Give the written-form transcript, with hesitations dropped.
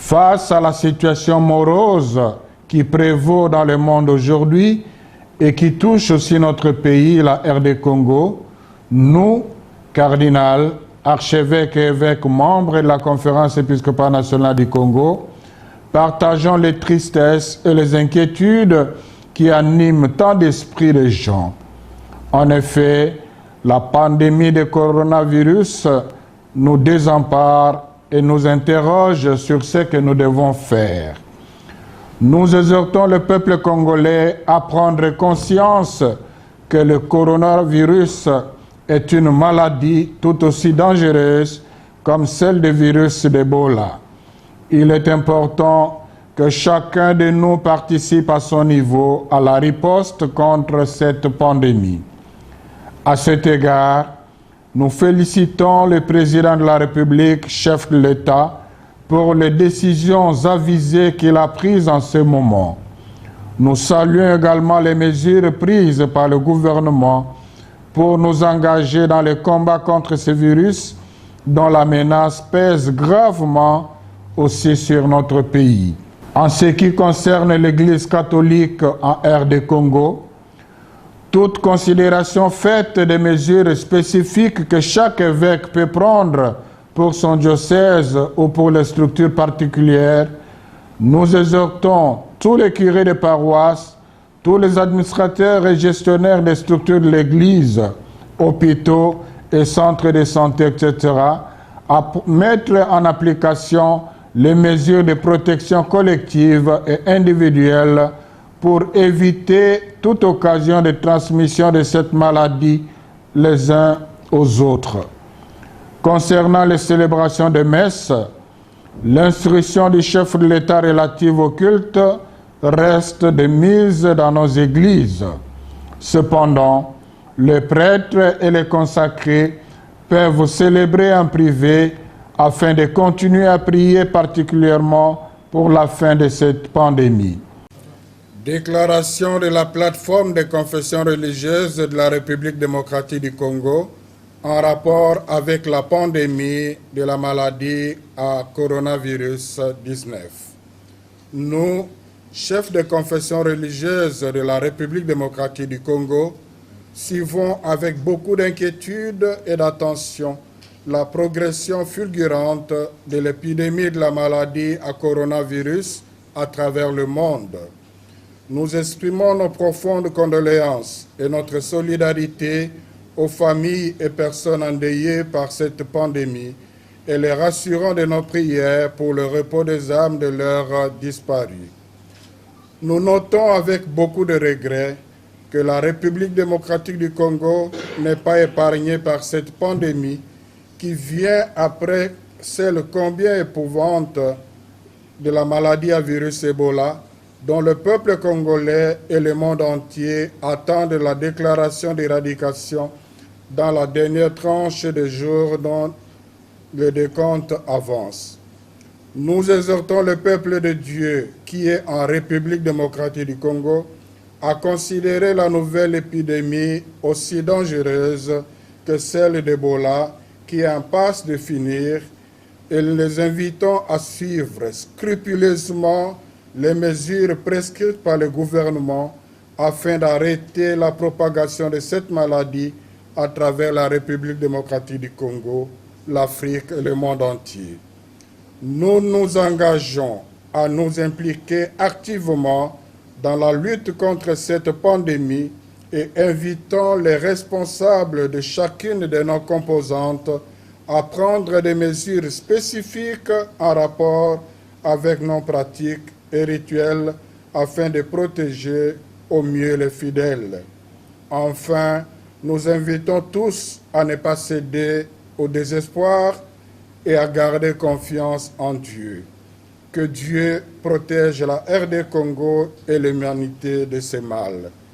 Face à la situation morose qui prévaut dans le monde aujourd'hui et qui touche aussi notre pays, la RD Congo, nous, cardinal, archevêques et évêques membres de la Conférence épiscopale nationale du Congo, partageons les tristesses et les inquiétudes qui animent tant d'esprits de gens. En effet, la pandémie de coronavirus nous désempare et nous interroge sur ce que nous devons faire. Nous exhortons le peuple congolais à prendre conscience que le coronavirus est une maladie tout aussi dangereuse comme celle du virus d'Ebola. Il est important que chacun de nous participe à son niveau à la riposte contre cette pandémie. À cet égard, nous félicitons le président de la République, chef de l'État, pour les décisions avisées qu'il a prises en ce moment. Nous saluons également les mesures prises par le gouvernement pour nous engager dans le combat contre ce virus dont la menace pèse gravement aussi sur notre pays. En ce qui concerne l'Église catholique en RD Congo, toute considération faite des mesures spécifiques que chaque évêque peut prendre pour son diocèse ou pour les structures particulières, nous exhortons tous les curés de paroisse, tous les administrateurs et gestionnaires des structures de l'Église, hôpitaux et centres de santé, etc., à mettre en application les mesures de protection collective et individuelle pour éviter toute occasion de transmission de cette maladie les uns aux autres. Concernant les célébrations de messe, l'instruction du chef de l'État relative au culte reste de mise dans nos églises. Cependant, les prêtres et les consacrés peuvent célébrer en privé afin de continuer à prier particulièrement pour la fin de cette pandémie. Déclaration de la plateforme des confessions religieuses de la République démocratique du Congo en rapport avec la pandémie de la maladie à coronavirus 19. Nous, chefs de confession religieuse de la République démocratique du Congo, suivons avec beaucoup d'inquiétude et d'attention la progression fulgurante de l'épidémie de la maladie à coronavirus à travers le monde. Nous exprimons nos profondes condoléances et notre solidarité aux familles et personnes endeuillées par cette pandémie et les rassurons de nos prières pour le repos des âmes de leurs disparus. Nous notons avec beaucoup de regret que la République démocratique du Congo n'est pas épargnée par cette pandémie qui vient après celle combien épouvante de la maladie à virus Ebola, dont le peuple congolais et le monde entier attendent la déclaration d'éradication dans la dernière tranche des jours dont le décompte avance. Nous exhortons le peuple de Dieu qui est en République démocratique du Congo à considérer la nouvelle épidémie aussi dangereuse que celle d'Ebola qui est en passe de finir et les invitons à suivre scrupuleusement les mesures prescrites par le gouvernement afin d'arrêter la propagation de cette maladie à travers la République démocratique du Congo, l'Afrique et le monde entier. Nous nous engageons à nous impliquer activement dans la lutte contre cette pandémie et invitons les responsables de chacune de nos composantes à prendre des mesures spécifiques en rapport avec nos pratiques et rituels afin de protéger au mieux les fidèles. Enfin, nous invitons tous à ne pas céder au désespoir et à garder confiance en Dieu. Que Dieu protège la RD Congo et l'humanité de ces mâles.